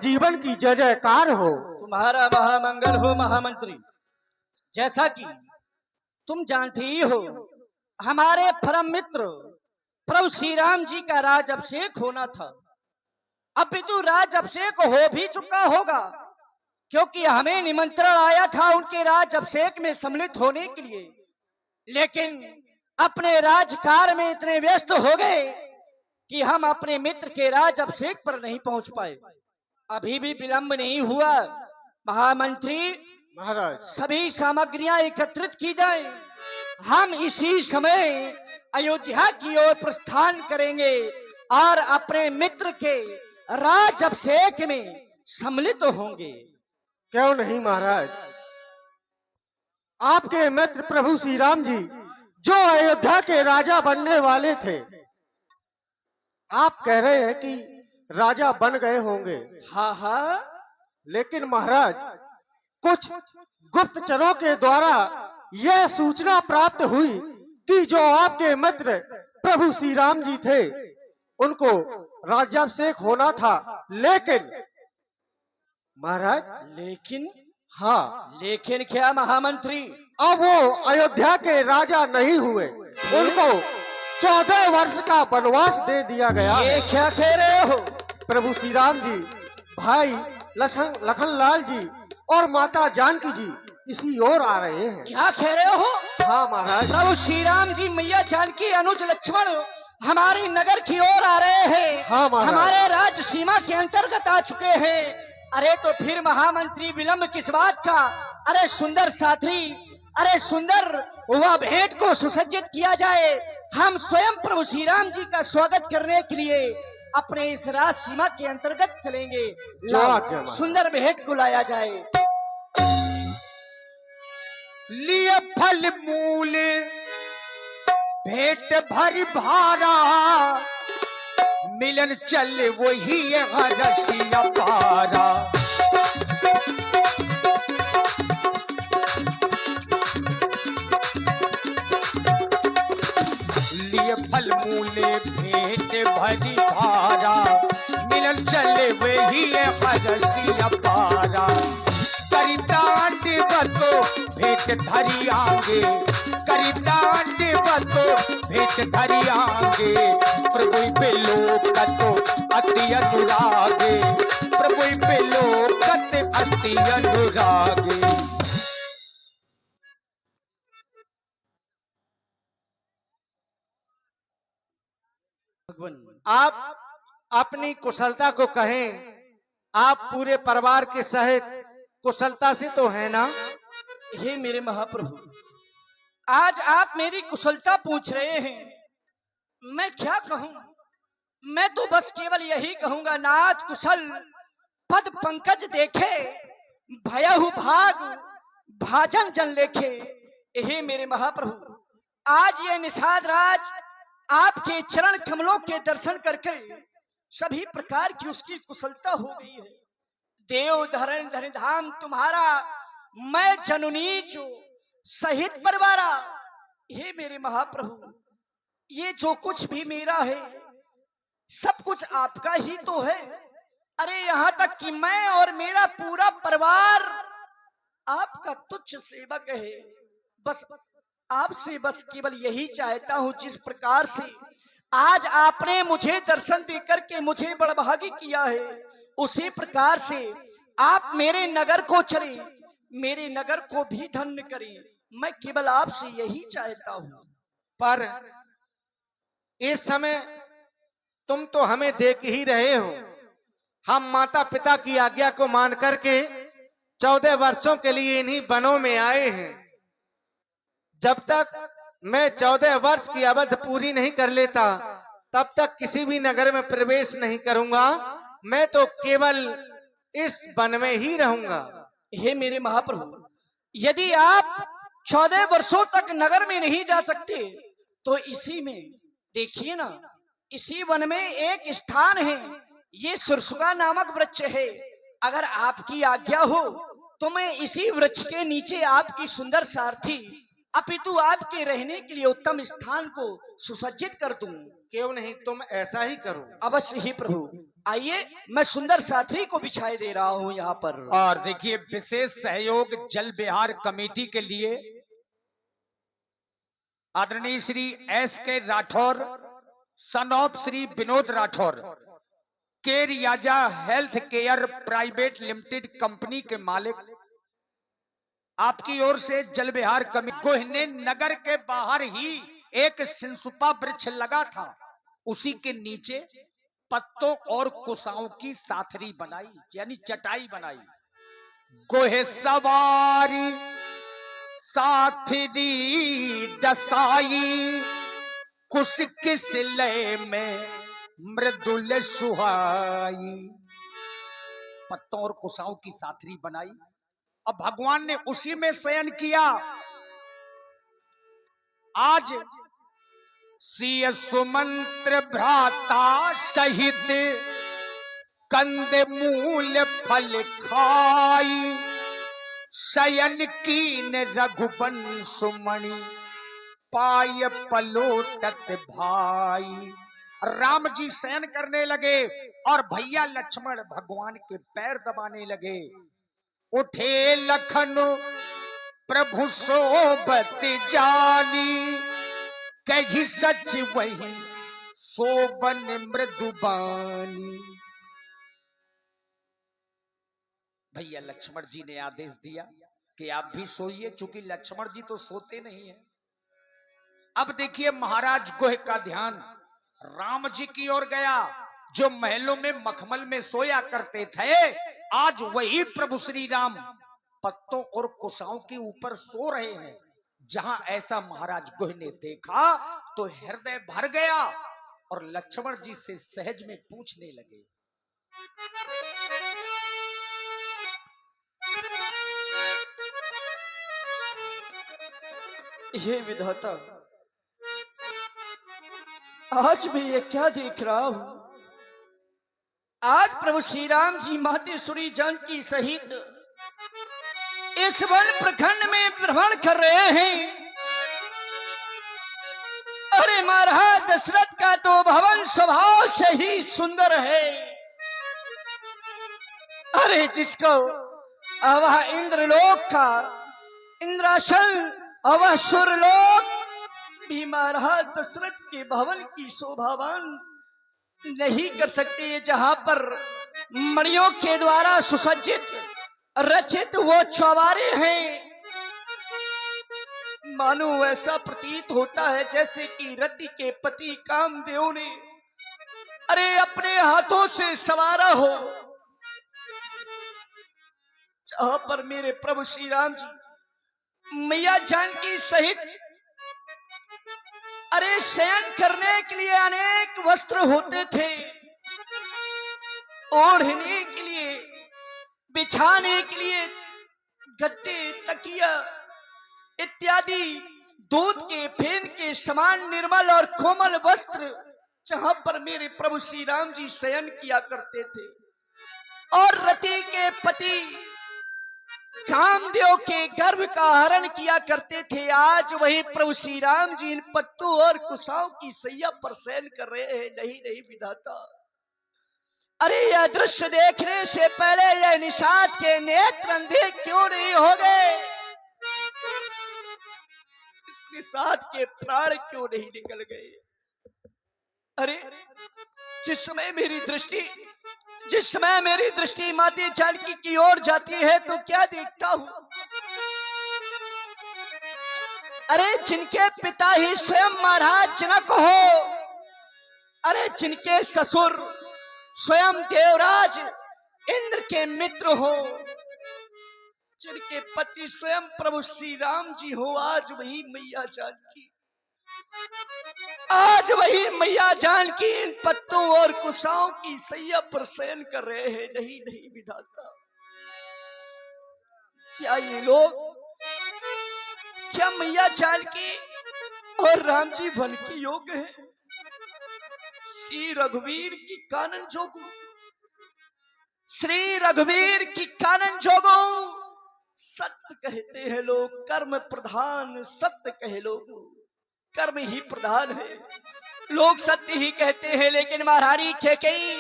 जीवन की जय जयकार हो। तुम्हारा महामंगल हो महामंत्री। जैसा कि तुम जानते ही हो, हमारे परम मित्र प्रभु श्री राम जी का राज अभिषेक होना था। अपितु राज अभिषेक हो भी चुका होगा, क्योंकि हमें निमंत्रण आया था उनके राज अभिषेक में सम्मिलित होने के लिए, लेकिन अपने राजकार्य में इतने व्यस्त हो गए कि हम अपने मित्र के राज अभिषेक पर नहीं पहुंच पाए। अभी भी विलंब नहीं हुआ महामंत्री, महाराज सभी सामग्रियां एकत्रित की जाएं। हम इसी समय अयोध्या की ओर प्रस्थान करेंगे और अपने मित्र के राज अभिषेक में सम्मिलित होंगे। क्यों नहीं महाराज, आपके मित्र प्रभु श्री राम जी जो अयोध्या के राजा बनने वाले थे, आप कह रहे हैं कि राजा बन गए होंगे। हाँ हाँ, लेकिन महाराज कुछ गुप्तचरों के द्वारा यह सूचना प्राप्त हुई कि जो आपके मित्र प्रभु श्री राम जी थे उनको राज्याभिषेक होना था, लेकिन महाराज लेकिन हाँ, लेकिन क्या महामंत्री? अब वो अयोध्या के राजा नहीं हुए, उनको 14 वर्ष का वनवास दे दिया गया। ये क्या कह रहे हो? प्रभु श्री राम जी, भाई लखनलाल जी और माता जानकी जी इसी ओर आ रहे हैं। क्या कह रहे हो? हाँ महाराज, प्रभु श्री राम जी, मैया जानकी, अनुज लक्ष्मण हमारी नगर की ओर आ रहे हैं। हाँ महाराज, हमारे राज्य सीमा के अंतर्गत आ चुके हैं। अरे तो फिर महामंत्री विलंब किस बात का? अरे सुंदर साथी, अरे सुंदर वह भेंट को सुसज्जित किया जाए। हम स्वयं प्रभु श्री राम जी का स्वागत करने के लिए अपने इस राज सीमा के अंतर्गत चलेंगे। सुंदर भेंट को लाया जाए। लिए फल मूल भेंट भरी भारा, मिलन चल वही रसिया पारा। लिए फल मूले भेंट भरी भारा, मिलन चले वही रसिया पारा। करितांड बतो भेंट धरी आगे, करितांड बतो भेंट धरी आगे। प्रभु पे लोकतो अति अनुरागे, प्रभु पे लोकत अति अनुरागे। आप अपनी कुशलता को कहें, आप पूरे परिवार के सहित कुशलता से तो है ना? हे मेरे महाप्रभु, आज आप मेरी कुशलता पूछ रहे हैं, मैं क्या कहूं? मैं तो बस केवल यही कहूंगा, नाथ कुशल पद पंकज देखे, भयहु भाग भाजन जन लेखे। हे मेरे महाप्रभु, आज ये निषाद राज आपके चरण कमलों के दर्शन करके सभी प्रकार की उसकी कुशलता हो गई है। देव धरण धन धाम तुम्हारा, मैं जननीच सहित परवारा। हे मेरे महाप्रभु, ये जो कुछ भी मेरा है सब कुछ आपका ही तो है। अरे यहाँ तक कि मैं और मेरा पूरा परिवार आपका तुच्छ सेवक है। बस आपसे बस केवल यही चाहता हूं, जिस प्रकार से आज आपने मुझे दर्शन देकर के मुझे बड़भागी किया है, उसी प्रकार से आप मेरे नगर को चले, मेरे नगर को भी धन्य करें। मैं केवल आपसे यही चाहता हूं। पर इस समय तुम तो हमें देख ही रहे हो, हम माता पिता की आज्ञा को मान करके 14 वर्षों के लिए इन्हीं वनों में आए हैं। जब तक मैं 14 वर्ष की अवधि पूरी नहीं कर लेता, तब तक किसी भी नगर में प्रवेश नहीं करूंगा। मैं तो केवल इस वन में ही रहूंगा। हे मेरे महाप्रभु, यदि आप 14 वर्षों तक नगर में नहीं जा सकते तो इसी में देखिए ना, इसी वन में एक स्थान है, ये सुरसुगा नामक वृक्ष है। अगर आपकी आज्ञा हो तो मैं इसी वृक्ष के नीचे आपकी सुंदर सारथी अपितु आपके रहने के लिए उत्तम स्थान को सुसज्जित कर दूं। क्यों नहीं तुम ऐसा ही करो। अवश्य ही प्रभु, आइए मैं सुंदर साथी को बिछाई दे रहा हूं यहाँ पर। और देखिए विशेष सहयोग जल विहार कमेटी के लिए आदरणीय Shri S.K. Rathore, son of Shri Vinod Rathore, के रियाजा health care private limited company के मालिक, आपकी ओर से जल विहार कमेटी गोहने नगर के बाहर ही एक सिंसुपा वृक्ष लगा था, उसी के नीचे पत्तों और कुसाओं की साथरी बनाई, यानी चटाई बनाई। गोहे सवारी साथरी दसाई, कुछ किस लय में मृदुल सुहाई। पत्तों और कुसाओं की साथरी बनाई। अब भगवान ने उसी में शयन किया। आज सीय सुमंत्र भ्राता सहित कंद मूल फल खाई, शयन कीन रघुवंश मणि पाय पलोटत भाई। राम जी शयन करने लगे और भैया लक्ष्मण भगवान के पैर दबाने लगे। उठे लखन प्रभु सोबत जानी, कही सच वही सोबन मृदुबानी। भैया लक्ष्मण जी ने आदेश दिया कि आप भी सोइए, चूंकि लक्ष्मण जी तो सोते नहीं है। अब देखिए महाराज गोह का ध्यान राम जी की ओर गया, जो महलों में मखमल में सोया करते थे। आज वही प्रभु श्री राम पत्तों और कुसाओं के ऊपर सो रहे हैं। जहां ऐसा महाराज गोह ने देखा तो हृदय भर गया और लक्ष्मण जी से सहज में पूछने लगे। हे विधाता, आज भी ये क्या देख रहा हूं? आज प्रभु श्री राम जी मातेश्वरी जानकी सहित इस वन प्रखंड में भ्रमण कर रहे हैं। अरे महाराज दशरथ का तो भवन स्वभाव से ही सुंदर है। अरे जिसको वह इंद्रलोक का इंद्रासन और वह सुरलोक भी महाराज दशरथ के भवन की शोभावान नहीं कर सकते, जहां पर मणियों के द्वारा सुसज्जित रचित वो चौबारे हैं। मानो ऐसा प्रतीत होता है जैसे कि रति के पति कामदेव ने अरे अपने हाथों से संवारा हो। जहां पर मेरे प्रभु श्री राम जी मैया जानकी सहित अरे शयन करने के लिए अनेक वस्त्र होते थे, ओढ़ने के लिए, बिछाने के लिए गद्दे, तकिया इत्यादि दूध के फेन के समान निर्मल और कोमल वस्त्र जहां पर मेरे प्रभु श्री राम जी शयन किया करते थे। और रति के पति कामदेव के गर्भ का हरण किया करते थे। आज वही प्रभु श्री राम जी इन पत्तों और कुसाओं की सैया पर शयन कर रहे हैं। नहीं विधाता, अरे यह दृश्य देखने से पहले यह निषाद के नेत्र अंधे क्यों नहीं हो गए? इस निषाद के प्राण क्यों नहीं निकल गए? अरे जिस समय मेरी दृष्टि माता जानकी की ओर जाती है तो क्या देखता हूं? अरे जिनके पिता ही स्वयं महाराज जनक हो, अरे जिनके ससुर स्वयं देवराज इंद्र के मित्र हो, जिनके पति स्वयं प्रभु श्री राम जी हो, आज वही मैया जानकी इन पत्तों और कुसाओं की सैया पर शयन कर रहे हैं। नहीं विधाता, क्या ये लोग, क्या मैया जानकी और राम जी वन के योग्य हैं? श्री रघुवीर की कानन जोगो सत्य कहते हैं लोग, कर्म प्रधान सत्य कहे लोग, कर्म ही प्रधान है। लोग सत्य ही कहते हैं, लेकिन महारानी कैकेयी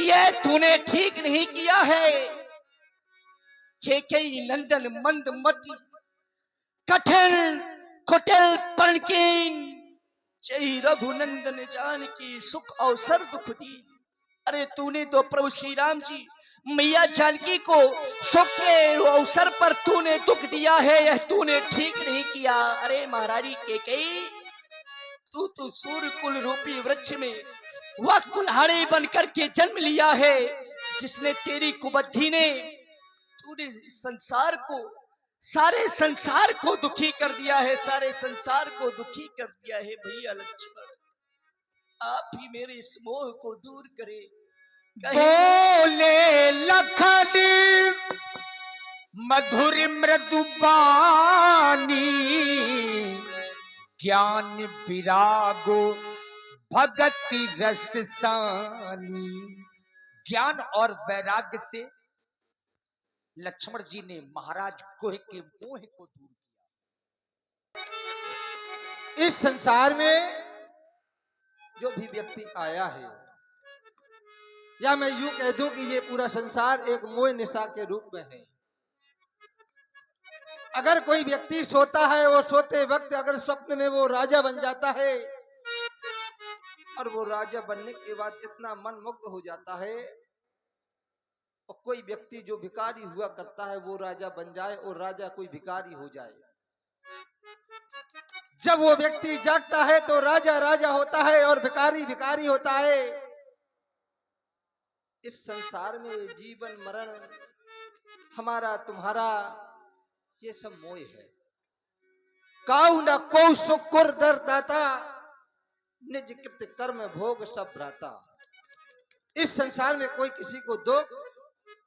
ये तूने ठीक नहीं किया है। कैकेयी नंदन मंदमती कठिन कुटिल पणकीन जय रघुनंदन जानकी सुख अवसर दुख दी। अरे तूने तो प्रभु श्री राम जी मैया जानकी को सुख के अवसर पर तूने दुख दिया है, यह तूने ठीक नहीं किया। अरे महारानी कैकेयी तू तो सूर्यकुल रूपी वृक्ष में वह कुल्हाड़ी बनकर के जन्म लिया है, जिसने तेरी कुबुद्धि ने तूने संसार को सारे संसार को दुखी कर दिया है, सारे संसार को दुखी कर दिया है। भैया लक्ष्मण आप ही मेरे इस मोह को दूर करें। बोले लखन मधुर मृदु बानी ज्ञान विरागो भगति रस सानी। ज्ञान और वैराग्य से लक्ष्मण जी ने महाराज गोह के मोह को दूर किया। इस संसार में जो भी व्यक्ति आया है, या मैं यूं कह दूं कि ये पूरा संसार एक मोह निशा के रूप में है। अगर कोई व्यक्ति सोता है, वो सोते वक्त अगर स्वप्न में वो राजा बन जाता है, और वो राजा बनने के बाद इतना मन मुग्ध हो जाता है, और कोई व्यक्ति जो भिखारी हुआ करता है वो राजा बन जाए और राजा कोई भिखारी हो जाए। जब वो व्यक्ति जागता है तो राजा राजा होता है और भिखारी भिखारी होता है। इस संसार में जीवन मरण हमारा तुम्हारा ये सब मोह है। काऊ न को सुकुर दर दाता निज कृत कर्म भोग सब भ्राता। इस संसार में कोई किसी को दुख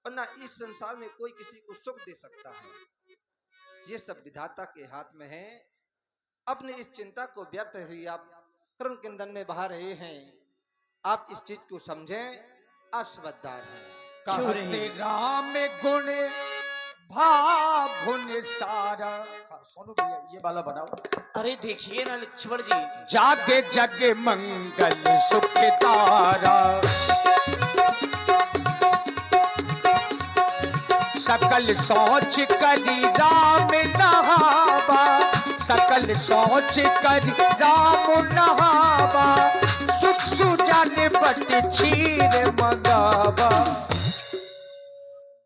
और ना इस संसार में कोई किसी को सुख दे सकता है। ये सब विधाता के हाथ में है। अपने इस चिंता को व्यर्थ ही आप कर्म किंदन में बहा रहे हैं। आप इस चीज को समझें, आप समझदार हैं। कहते राम गुण भाभुन सारा। हाँ, सोनू भैया ये वाला बनाओ। अरे देखिए ना लक्ष्मण जी, जागे जग मंगल सुखदारा सकल सोच करी राम नहावा। सकल सोच करी राम नहावा सुख सुजन बट क्षीर मंगावा।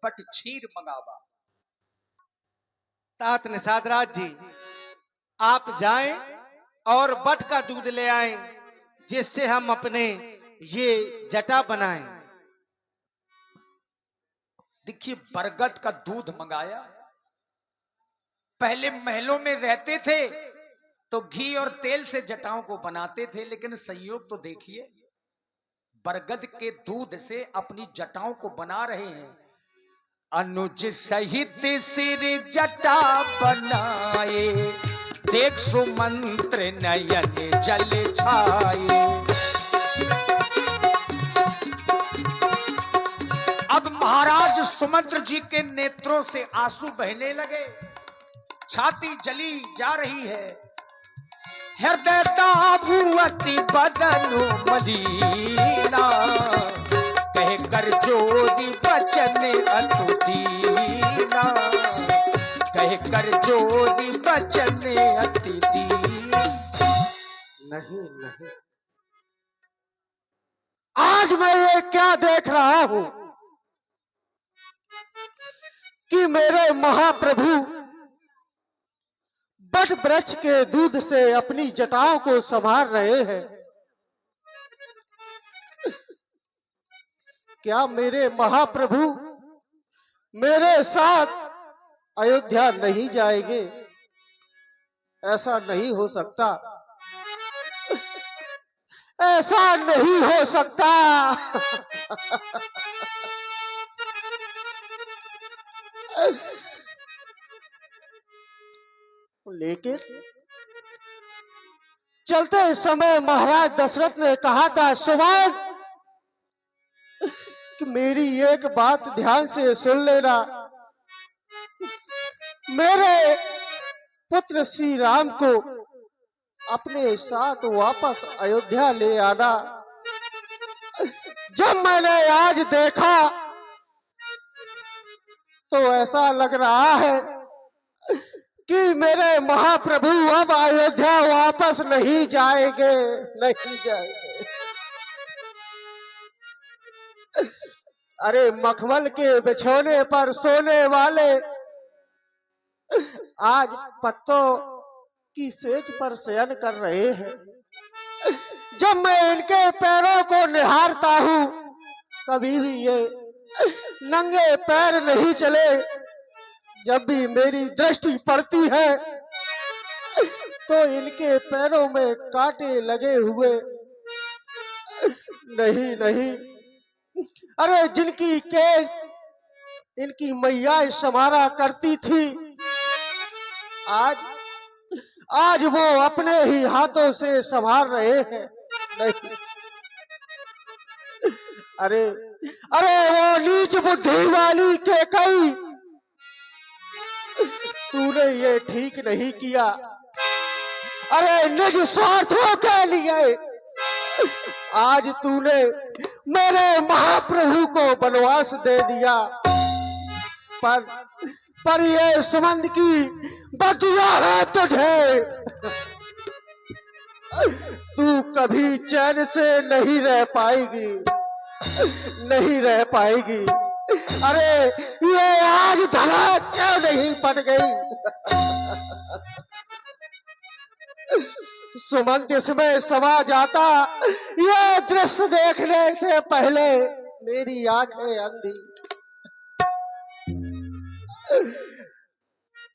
बट क्षीर मंगावा। तात निषाद राज जी आप जाएं और बट का दूध ले आएं, जिससे हम अपने ये जटा बनाएं। देखिए बरगद का दूध मंगाया। पहले महलों में रहते थे तो घी और तेल से जटाओं को बनाते थे, लेकिन संयोग तो देखिए बरगद के दूध से अपनी जटाओं को बना रहे हैं। अनुज सहित सिर जटा बनाए देख सुमंत्र नयन जल छाए। अब महाराज सुमंत्र जी के नेत्रों से आंसू बहने लगे, छाती जली जा रही है। हृदय ताभुअति बदनु मदीना कह कर जोरी बचन अतुदीना। कह कर जोरी बचन अतुदीना। नहीं नहीं, आज मैं ये क्या देख रहा हूं कि मेरे महाप्रभु बट वृक्ष के दूध से अपनी जटाओं को संभाल रहे हैं। क्या मेरे महाप्रभु मेरे साथ अयोध्या नहीं जाएंगे? ऐसा नहीं हो सकता, ऐसा नहीं हो सकता। लेकिन चलते समय महाराज दशरथ ने कहा था, सुमान कि मेरी एक बात ध्यान से सुन लेना। मेरे पुत्र श्री राम को अपने साथ वापस अयोध्या ले आना। जब मैंने आज देखा तो ऐसा लग रहा है कि मेरे महाप्रभु अब अयोध्या वापस नहीं जाएंगे, नहीं जाएंगे। अरे मखमल के बिछोने पर सोने वाले आज पत्तों की सेज पर शयन कर रहे हैं। जब मैं इनके पैरों को निहारता हूं, कभी भी ये नंगे पैर नहीं चले। जब भी मेरी दृष्टि पड़ती है तो इनके पैरों में कांटे लगे हुए। नहीं नहीं, अरे जिनकी केस इनकी मैया समारा करती थी, आज वो अपने ही हाथों से संभाल रहे हैं। नहीं, अरे अरे वो नीच बुद्धि वाली के कई, तूने ये ठीक नहीं किया। अरे निज स्वार्थों के लिए आज तूने मेरे महाप्रभु को वनवास दे दिया। पर ये सुमंत की बदुआ है तुझे। तू कभी चैन से नहीं रह पाएगी, नहीं रह पाएगी। अरे ये आज धड़क क्यों नहीं पट गई। सुमंत इसमें समा जाता, ये दृश्य देखने से पहले मेरी आंखें अंधी।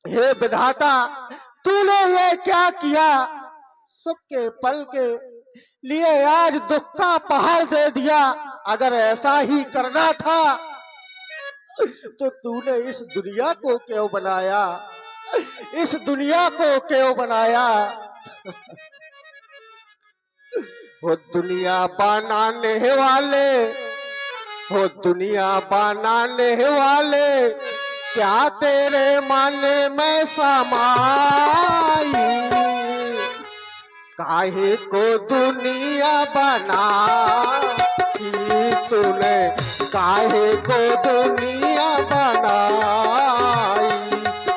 हे विधाता, तूने ये क्या किया। सुख के पल के लिए आज दुख का पहाड़ दे दिया। अगर ऐसा ही करना था तो तूने इस दुनिया को क्यों बनाया, इस दुनिया को क्यों बनाया। वो दुनिया बनाने वाले, वो दुनिया बनाने वाले, क्या तेरे मन में समाई। काहे को दुनिया बनाई तूने, काहे को दुनिया बनाई।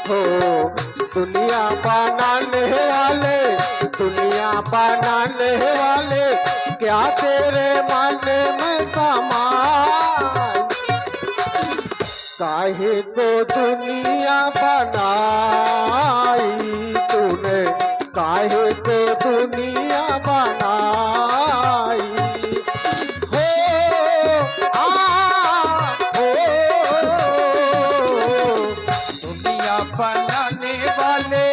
हो दुनिया बनाने वाले, दुनिया बनाने वाले, क्या तेरे मन में समाई। काहे को दुनिया बनाई तूने, काहे को दुनिया बनाई। हो दुनिया बनाने वाले,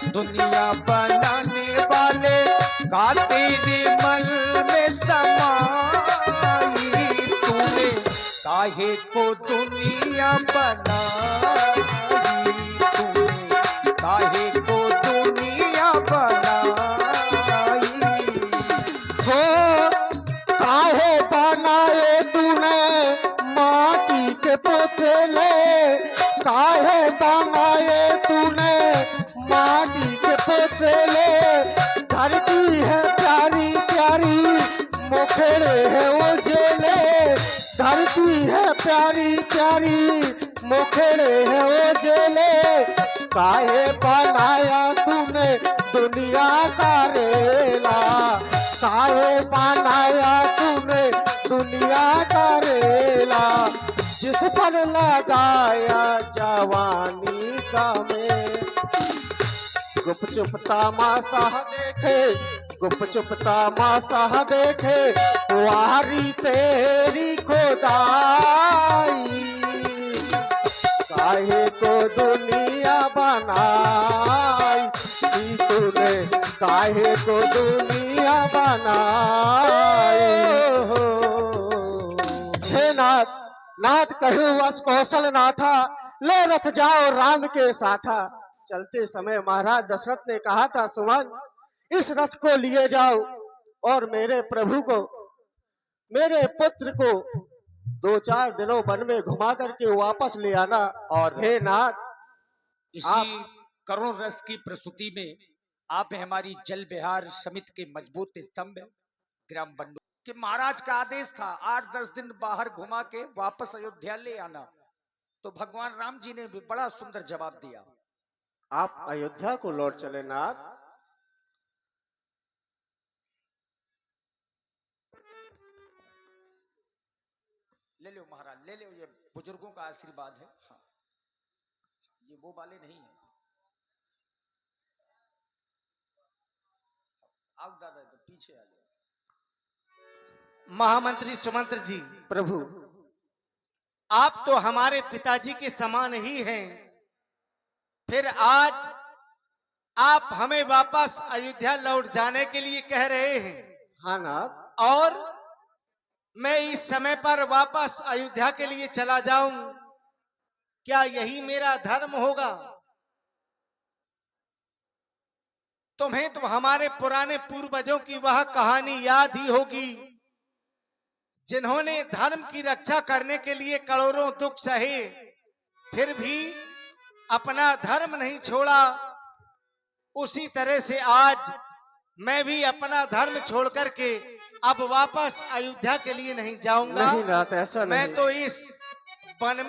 दुनिया बनाने वाले, का तेरे मन में समाई। तूने काहे को दुनिया बनाई, तूने काहे को दुनिया बनाई। हो काहे बनाए तूने माटी के पुतले, काहे बनाए तूने माटी के पुतले। धरती है प्यारी प्यारी, मुखड़े है उजले। धरती है प्यारी प्यारी, मुखड़े है उजले। काहे बनाया तूने दुनिया का रेला, काहे बनाया तूने दुनिया का रेला। जिस पर लगाया जवानी का में, गुपचुप तमाशा देखे, गुपचुप तमाशा देखे, वारी तेरी खुदाई। काहे को दुनिया बनाई तूने, काहे को दुनिया बनाई। हे नाथ, नाथ कहूँ वस कौशल नाथा, ले रथ जाओ राम के साथा। चलते समय महाराज दशरथ ने कहा था, सुमन इस रथ को लिए जाओ और मेरे प्रभु को, मेरे पुत्र को 2-4 दिनों वन में घुमा करके वापस ले आना। और हे नाथ, इसी करुण रस की प्रस्तुति में आप हैं हमारी जल विहार समिति के मजबूत स्तंभ है ग्राम बंडू कि महाराज का आदेश था 8-10 दिन बाहर घुमा के वापस अयोध्या ले आना। तो भगवान राम जी ने भी बड़ा सुंदर जवाब दिया। आप अयोध्या को लौट चले नाथ। ले लो महाराज, ले लो, ये बुजुर्गों का आशीर्वाद है। हाँ, ये वो वाले नहीं है। आओ दादा, तो पीछे आ जाओ। महामंत्री सुमंत्र जी, प्रभु, आप तो हमारे पिताजी के समान ही हैं, फिर आज आप हमें वापस अयोध्या लौट जाने के लिए कह रहे हैं, हाँ नाथ। और मैं इस समय पर वापस अयोध्या के लिए चला जाऊं, क्या यही मेरा धर्म होगा? तुम्हें तो हमारे पुराने पूर्वजों की वह कहानी याद ही होगी, जिन्होंने धर्म की रक्षा करने के लिए करोड़ों दुख सहे, फिर भी अपना धर्म नहीं छोड़ा। उसी तरह से आज मैं भी अपना धर्म छोड़ करके अब वापस अयोध्या के लिए नहीं जाऊंगा। नहीं नाथ, ऐसा नहीं। मैं तो इस वन में